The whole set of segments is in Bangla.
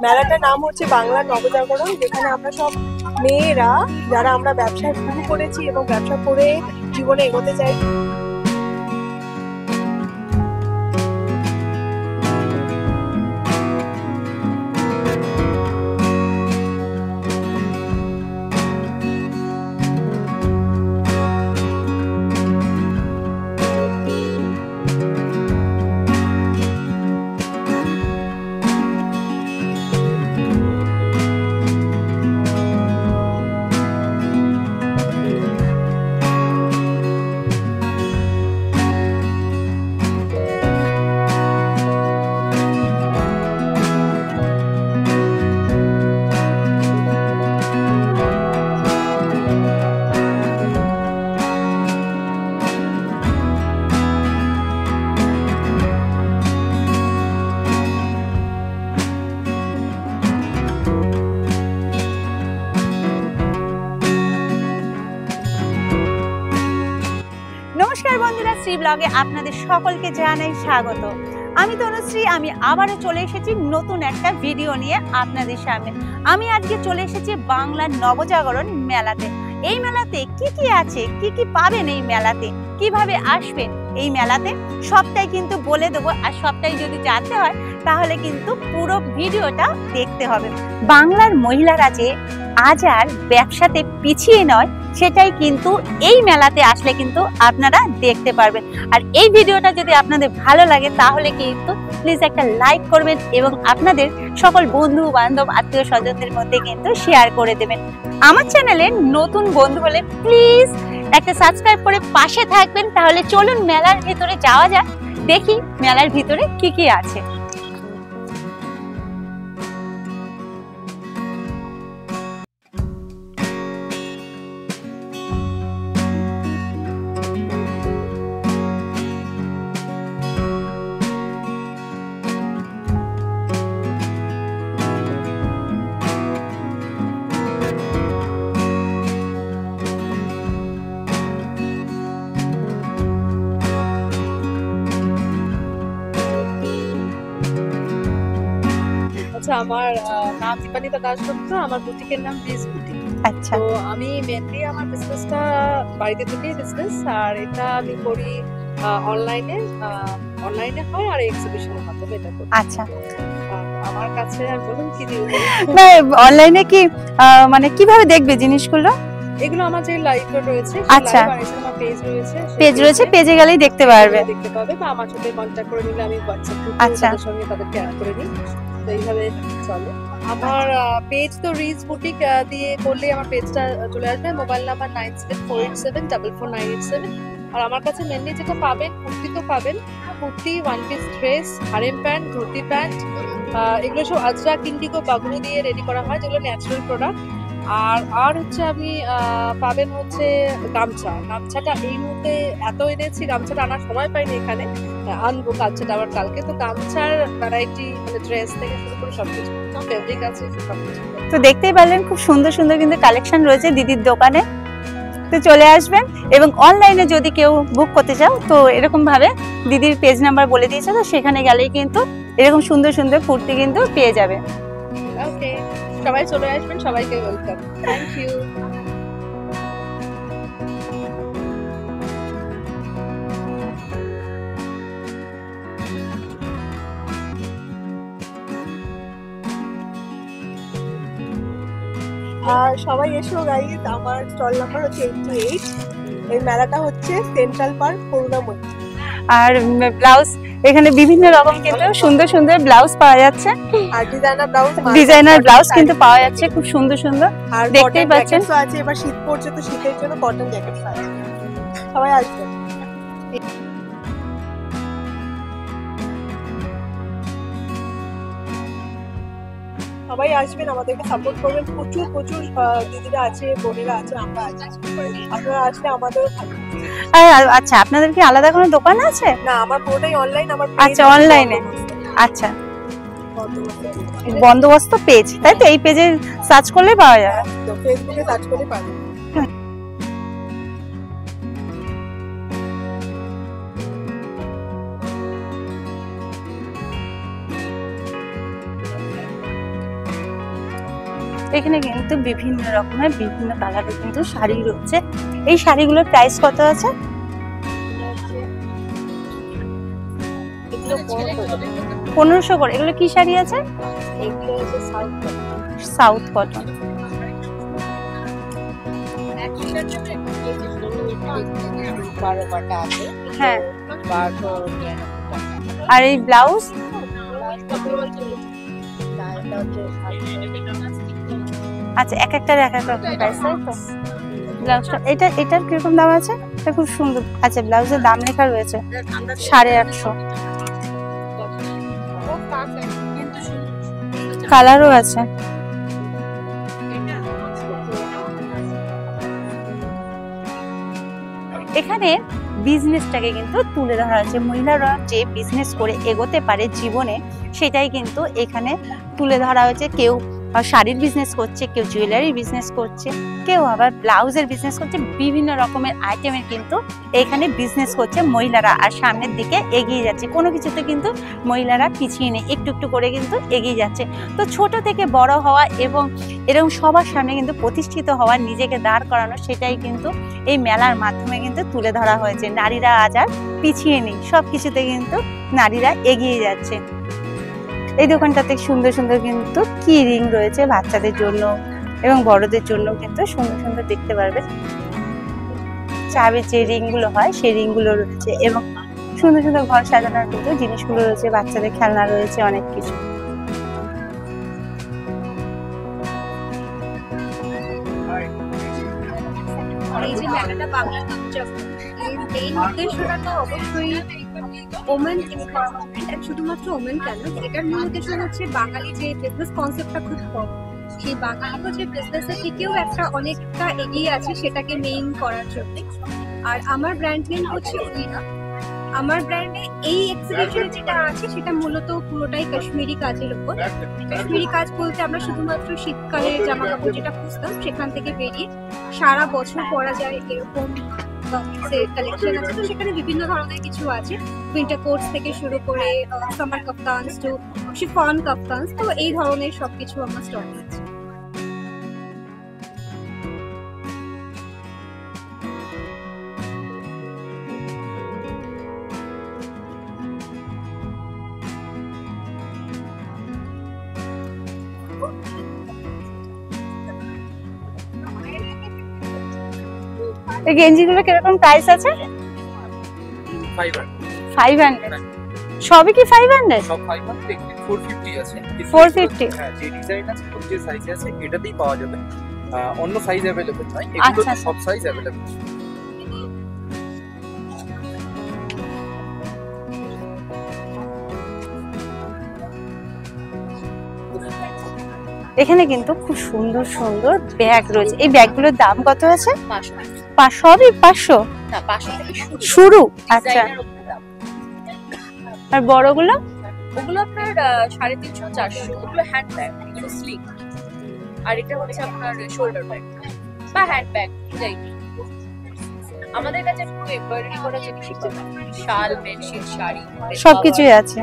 মেলাটার নাম হচ্ছে বাংলার নবজাগরণ, যেখানে আমরা সব মেয়েরা যারা আমরা ব্যবসা শুরু করেছি এবং ব্যবসা করে জীবনে এগোতে চাই। নমস্কার বন্ধুরা, শ্রী ব্লগে আপনাদের সকলকে জানাই স্বাগত। আমি তনুশ্রী, আমি আবারও চলে এসেছি নতুন একটা ভিডিও নিয়ে আপনাদের সামনে। আমি আজকে চলে এসেছি বাংলার নবজাগরণ মেলাতে। এই মেলাতে কি কি আছে, কি কি পাবেন এই মেলাতে, কিভাবে আসবেন এই মেলাতে, সবটাই কিন্তু বলে দেবো। আর সবটাই যদি জানতে হয় তাহলে কিন্তু পুরো ভিডিওটা দেখতে হবে। বাংলার মহিলারা যে আজ আর ব্যবসাতে পিছিয়ে নয়, সেটাই কিন্তু এই মেলাতে আসলে কিন্তু আপনারা দেখতে পারবেন। আর এই ভিডিওটা যদি আপনাদের ভালো লাগে তাহলে কিন্তু প্লিজ একটা লাইক করবেন এবং আপনাদের সকল বন্ধু বান্ধব আত্মীয় স্বজনদের মধ্যে কিন্তু শেয়ার করে দেবেন। আমার চ্যানেলে নতুন বন্ধু হলে প্লিজ একটা সাবস্ক্রাইব করে পাশে থাকবেন। তাহলে চলুন মেলার ভিতরে যাওয়া যাক, দেখি মেলার ভিতরে কি কি আছে। আমার নাম দীপানিতা দাশগুপ্ত, আমার বুটিকের নাম রিজ বুটিক। আচ্ছা, তো আমি মেনলি আমার বিজনেসটা বাড়িতে থেকেই বিজনেস, আর এটা আমি করি অনলাইনে হয় আর এক্সিবিশনের মাধ্যমে এটা করি। আচ্ছা, আমার কাছে বলুন কি দিব না অনলাইনে কি মানে কিভাবে দেখবে জিনিসগুলো? এগুলো আমার যে লাইভ রয়েছে, আচ্ছা, আমার পেজ রয়েছে, পেজে গেলেই দেখতে পারবে, বা আমার সাথে কন্ট্যাক্ট করে নিলে আমি হোয়াটসঅ্যাপ গ্রুপে তাদের সঙ্গে তাদেরকে অ্যাড করে নিই। তো এইভাবে চলে আমার পেজ। তো রিজ বুটিক দিয়ে করলে আমার পেজটা চলে আসবে। Mobile number 9748744987। আর আমার কাছে মেনলি যেটা পাবেন, কুর্তি তো পাবেন, kurti, one piece dress, harem pant, dhoti pant, এগুলো সব আজরাক, ইন্ডিগো, বাগুনি দিয়ে রেডি করা হয়, যেগুলো ন্যাচারাল প্রোডাক্ট। আর হচ্ছে আমি পাবেন হচ্ছে গামছাটা এই মুহূর্তে এত এনেছি, গামছাটা আনার সময় পাইনি, এখানে আনবো গামছাটা আবার কালকে। তো গামছার ভ্যারাইটি, মানে ড্রেস থেকে শুরু করে সবকিছু, ফেব্রিক আছে সবকিছু। তো দেখতেই পারলেন খুব সুন্দর সুন্দর কিন্তু কালেকশন রয়েছে দিদির দোকানে। তো চলে আসবেন, এবং অনলাইনে যদি কেউ বুক করতে চাও তো এরকম ভাবে দিদির পেজ নাম্বার বলে দিয়েছে, তো সেখানে গেলেই কিন্তু এরকম সুন্দর সুন্দর কুর্তি কিন্তু পেয়ে যাবে। ওকে, সবাই চলে আসবেন, সবাইকে ওয়েলকাম। Thank you. সবাই এসো গাইজ, আমার স্টল নাম্বার হচ্ছে 88। এই মেলাটা হচ্ছে সেন্ট্রাল পার্ক, করুণাময়ী। আর ব্লাউজ এখানে বিভিন্ন রকম কিন্তু সুন্দর সুন্দর ব্লাউজ পাওয়া যাচ্ছে, আর ডিজাইনার ব্লাউজ কিন্তু পাওয়া যাচ্ছে খুব সুন্দর সুন্দর। আর দেখতেই পাচ্ছেন আছে, এবার শীত পড়ছে তো শীতের জন্য কটন জ্যাকেট আছে। সবাই আসবেন, সবাই আসবেন, আমাদেরকে সাপোর্ট করবেন। প্রচুর প্রচুর দিদিরা আছে, বোনেরা আছে, আমরা আছি, আপনারা আসলে আমাদেরও ভালো। আচ্ছা, আপনাদের কি আলাদা কোনো দোকান আছে? না, আমার পুরোটাই অনলাইন। আমার আচ্ছা, অনলাইনে। আচ্ছা, বন্দোবস্ত পেজ, তাই তো? এই পেজে সার্চ করলে পাওয়া যাবে, তো ফেসবুকে সার্চ করলে পাবেন। এখানে কিন্তু বিভিন্ন রকমের বিভিন্ন কালারের কিন্তু শাড়ি রয়েছে। এই শাড়িগুলোর প্রাইস কত আছে? এগুলো 1500 করে। এগুলো কি শাড়ি আছে? এগুলো হচ্ছে সাউথ কটন। হ্যাঁ, আর এই ব্লাউজ? আচ্ছা, এক একটার এক এক রকম প্রাইস, তাই তো? ব্লাউজটা এটার কিরকম দাম আছে? এটা খুব সুন্দর। আচ্ছা, ব্লাউজের দাম লেখা রয়েছে 850। কালারও আছে। এখানে বিজনেসটাকে কিন্তু তুলে ধরা হয়েছে। মহিলারা যে বিজনেস করে এগোতে পারে জীবনে, সেটাই কিন্তু এখানে তুলে ধরা হয়েছে। কেউ শাড়ির বিজনেস করছে, কেউ জুয়েলারির বিজনেস করছে, কেউ আবার ব্লাউজের বিজনেস করছে। বিভিন্ন রকমের আইটেমের কিন্তু এখানে বিজনেস করছে মহিলারা, আর সামনের দিকে এগিয়ে যাচ্ছে। কোনো কিছুতে কিন্তু মহিলারা পিছিয়ে নেই, একটু একটু করে কিন্তু এগিয়ে যাচ্ছে। তো ছোট থেকে বড় হওয়া এবং এরকম সবার সামনে কিন্তু প্রতিষ্ঠিত হওয়া, নিজেকে দাঁড় করানো, সেটাই কিন্তু এই মেলার মাধ্যমে কিন্তু তুলে ধরা হয়েছে। নারীরা আজ আর পিছিয়ে নেই, সব কিছুতে কিন্তু নারীরা এগিয়ে যাচ্ছে। এই দোকানটাতে সুন্দর সুন্দর কিন্তু কি রিং রয়েছে বাচ্চাদের জন্য এবং বড়দের জন্য, কিন্তু সুন্দর সুন্দর দেখতে পারবে। চাবির যে রিং গুলো হয় সেই রিং গুলো রয়েছে, এবং সুন্দর সুন্দর ঘর সাজানোর কিন্তু জিনিসগুলো রয়েছে, বাচ্চাদের খেলনা রয়েছে, অনেক কিছু। এই যে মেলাটা বাংলা নবজাগরণ, এর মেইন উদ্দেশ্যটা তো অবশ্যই ওমেন এমপাওয়ারমেন্ট। শুধুমাত্র ওমেন কেন, এটার মূল উদ্দেশ্য হচ্ছে বাঙালি যে বিজনেস কনসেপ্টটা খুব কম, সেই বাঙালিও যে বিজনেসের থেকেও অনেকটা এগিয়ে আছে, সেটাকে মেইন করার জন্য। আর আমার ব্র্যান্ড নেম হচ্ছে উইনা। আমার ব্র্যান্ডে এই এক্সিবিশন যেটা আছে সেটা মূলত পুরোটাই কাশ্মীরি কাজের উপর। কাশ্মীরি কাজ বলতে আমরা শুধুমাত্র শীতকালের জামা কাপড় যেটা খুঁজতাম সেখান থেকে বেরিয়ে সারা বছর পরা যায় এরকম কালেকশন আছে। তো সেখানে বিভিন্ন ধরনের কিছু আছে, উইন্টার কোটস থেকে শুরু করে সামার কাফতানস টু শিফন কাফতানস। তো এই ধরনের সবকিছু আমার স্টকে আছে। এই গেঞ্জিগুলো কিরকম প্রাইস আছে? 500। সবই কি 500? সব 500, এখানে 450 আছে। 450? হ্যাঁ, যে ডিজাইন আছে, যে সাইজ আছে, এটাতেই পাওয়া যাবে। অন্য সাইজ अवेलेबल নয়, এগুলো আচ্ছা। সব সাইজ अवेलेबल। এখানে কিন্তু খুব সুন্দর সুন্দর ব্যাগ রয়েছে। এই ব্যাগগুলোর দাম কত আছে? 500। সবই 500? না, 500 থেকে শুরু। আচ্ছা, ডিজাইনের উপরে দাম। আর বড়গুলো? ওগুলো আপনার 350 400। ওগুলো হ্যান্ড ব্যাগ, এগুলো স্লিক। আর এটা হচ্ছে আপনার শোল্ডার ব্যাগ বা হ্যান্ড ব্যাগ, যাই। আমাদের কাছে পুরো এমব্রয়ডারি করা জিনিস পাবেন, শাল, বেডশিট, শাড়ি, সবকিছুই আছে।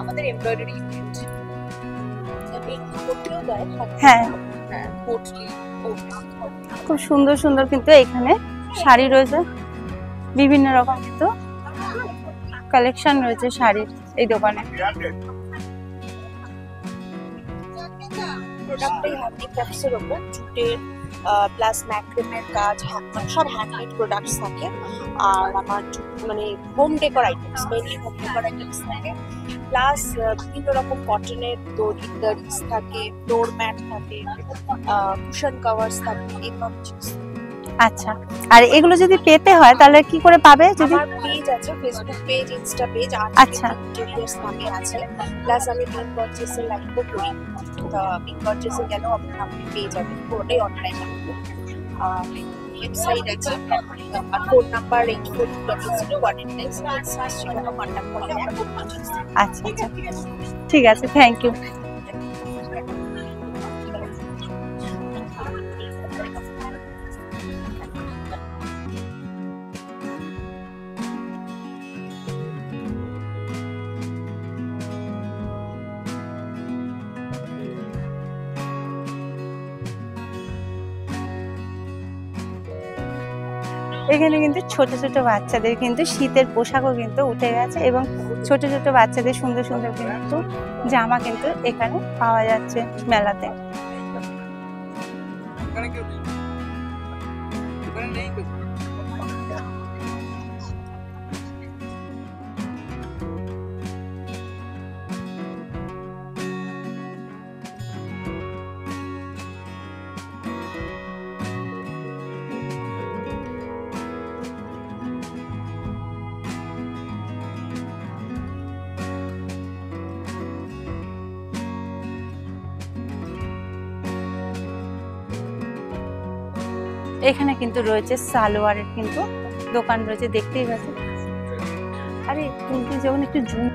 আমাদের এমব্রয়ডারি ইউনিট। হ্যাঁ, হ্যাঁ, পোটলি। খুব সুন্দর সুন্দর কিন্তু এখানে শাড়ি রয়েছে, বিভিন্ন রকম কিন্তু কালেকশন রয়েছে শাড়ির এই দোকানে। প্রোডাক্টটাই হ্যান্ডিক্রাফটসের ওপর, জুটের প্লাস ম্যাক্রেমের কাজ, সব হ্যান্ডমেড প্রোডাক্টস থাকে। আর আমার মানে home decor items, mainly home decor items থাকে, প্লাস বিভিন্ন রকম কটনের দড়িস থাকে, ফ্লোর ম্যাট থাকে, কুশন কভারস থাকে, এরকম জিনিস। আচ্ছা, আর এগুলো যদি পেতে হয় তাহলে কি করে পাবে? যদি আমার পেজ আছে, ফেসবুক পেজ, ইনস্টা পেজ, আচ্ছা, ইন্টেরিয়ার্স নামে আছে। প্লাস আমি বিগ পারচেসের লাইভও করি। তো বিগ পারচেসে গেলেও আপনি পেয়ে যাবেন, পুরোটাই অনলাইন। ওয়েবসাইট আছে, আর ফোন নাম্বার 84001896, সেখানেও কন্ট্যাক্ট করলে আমরা আচ্ছা আচ্ছা, ঠিক আছে, থ্যাংক ইউ। এখানে কিন্তু ছোট ছোট বাচ্চাদের কিন্তু শীতের পোশাকও কিন্তু উঠে গেছে এবং ছোট ছোট বাচ্চাদের সুন্দর সুন্দর কিন্তু জামা কিন্তু এখানে পাওয়া যাচ্ছে মেলাতে। ওখানে কেউ নেই। ওখানে নেই তো। এখানে কিন্তু রয়েছে সালোয়ারের কিন্তু দোকান রয়েছে, দেখতেই পাচ্ছেন। আরে তুমি যখন একটু জুম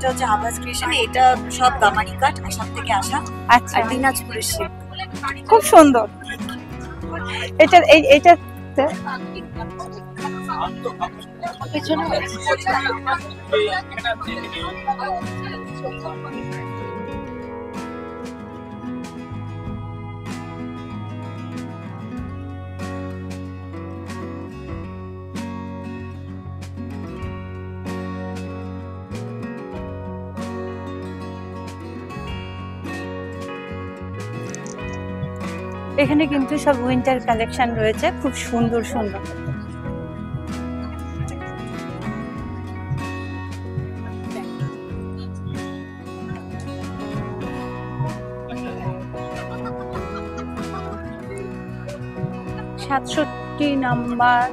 এটা হচ্ছে আবাস ক্রিয়েশন, এটা সব গামারি কাঠ আসাম থেকে আসা আচ্ছা, আর দিনাজপুরের শিল্প। খুব সুন্দর। এটা এইটা পেছনে এখানে কিন্তু সব উইন্টার কালেকশন রয়েছে, খুব সুন্দর সুন্দর। সাতষট্টি নাম্বার।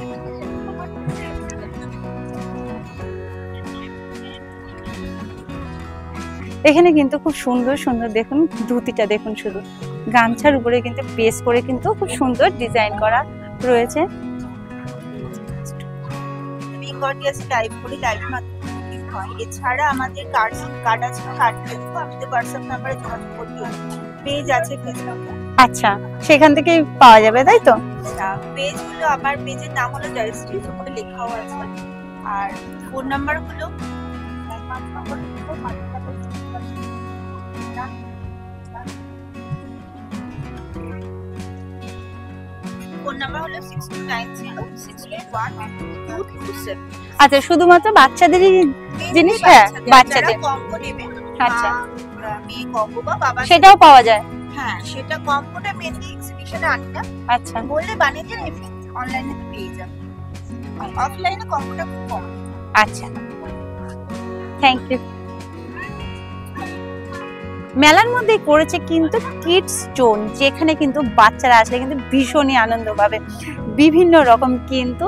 এখানে কিন্তু খুব সুন্দর সুন্দর দেখুন ধুতিটা দেখুন, শুধু গামছার উপরে কিন্তু পেস করে কিন্তু খুব সুন্দর ডিজাইন করা রয়েছে। টাইপ করি লাইভ মাধ্যমে হয়। এছাড়া আমাদের কার্ড আছে, কার্ড কিন্তু আমাদের হোয়াটসঅ্যাপ নাম্বারে যোগাযোগ করতে হবে। পেজ আছে ফেসবুকে। আচ্ছা, সেখান থেকেই পাওয়া যাবে তাই তো? পেজ হলো, আমার পেজের নাম হলো জয়শ্রী, ওখানে লেখাও আছে। আর ফোন নাম্বার হলো ফোন নাম্বার হলো 6290631227। আচ্ছা, শুধুমাত্র বাচ্চাদেরই জিনিস? হ্যাঁ, বাচ্চাদের কম্বো নেবে। আচ্ছা, মেয়ে কম্বো বা বাবা, সেটাও পাওয়া যায়? হ্যাঁ, সেটা কম্বোটা মেনলি এক্সিবিশনে আনি না, আচ্ছা, বললে বানিয়ে দেন, এমনি অনলাইনে তো পেয়ে যাবে। অফলাইনে কম্বোটা খুব কম। আচ্ছা, থ্যাংক ইউ। মেলার মধ্যে করেছে কিন্তু কিডস জোন, যেখানে কিন্তু বাচ্চারা আসলে কিন্তু ভীষণই আনন্দ পাবে। বিভিন্ন রকম কিন্তু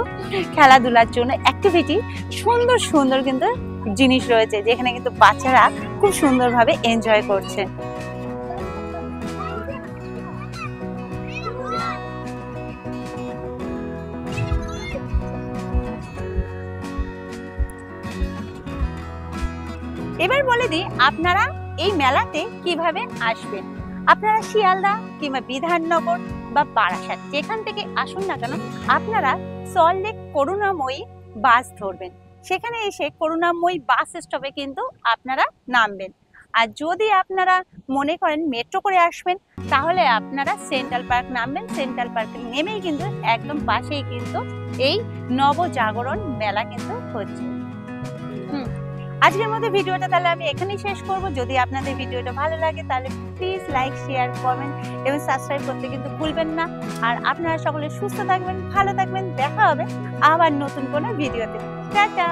খেলাধুলার জন্য অ্যাক্টিভিটি, সুন্দর সুন্দর কিন্তু জিনিস রয়েছে, যেখানে কিন্তু বাচ্চারা খুব সুন্দরভাবে এনজয় করছে। এবার বলে দিই আপনারা এই মেলাতে কিভাবে আসবেন। আপনারা শিয়ালদা কিংবা বিধাননগর বা বারাসাত যেখান থেকে আসুন না কেন, আপনারা সল্টলেক করুণাময়ী বাস ধরবেন। সেখানে এসে করুণাময়ী বাস স্টপে কিন্তু আপনারা নামবেন। আর যদি আপনারা মনে করেন মেট্রো করে আসবেন, তাহলে আপনারা সেন্ট্রাল পার্ক নামবেন। সেন্ট্রাল পার্কে নেমেই কিন্তু একদম পাশেই কিন্তু এই নবজাগরণ মেলা কিন্তু হচ্ছে। আজকের মতো ভিডিওটা তাহলে আমি এখানেই শেষ করব। যদি আপনাদের ভিডিওটা ভালো লাগে তাহলে প্লিজ লাইক, শেয়ার, কমেন্ট এবং সাবস্ক্রাইব করতে কিন্তু ভুলবেন না। আর আপনারা সকলে সুস্থ থাকবেন, ভালো থাকবেন। দেখা হবে আবার নতুন কোনো ভিডিওতে। টাটা।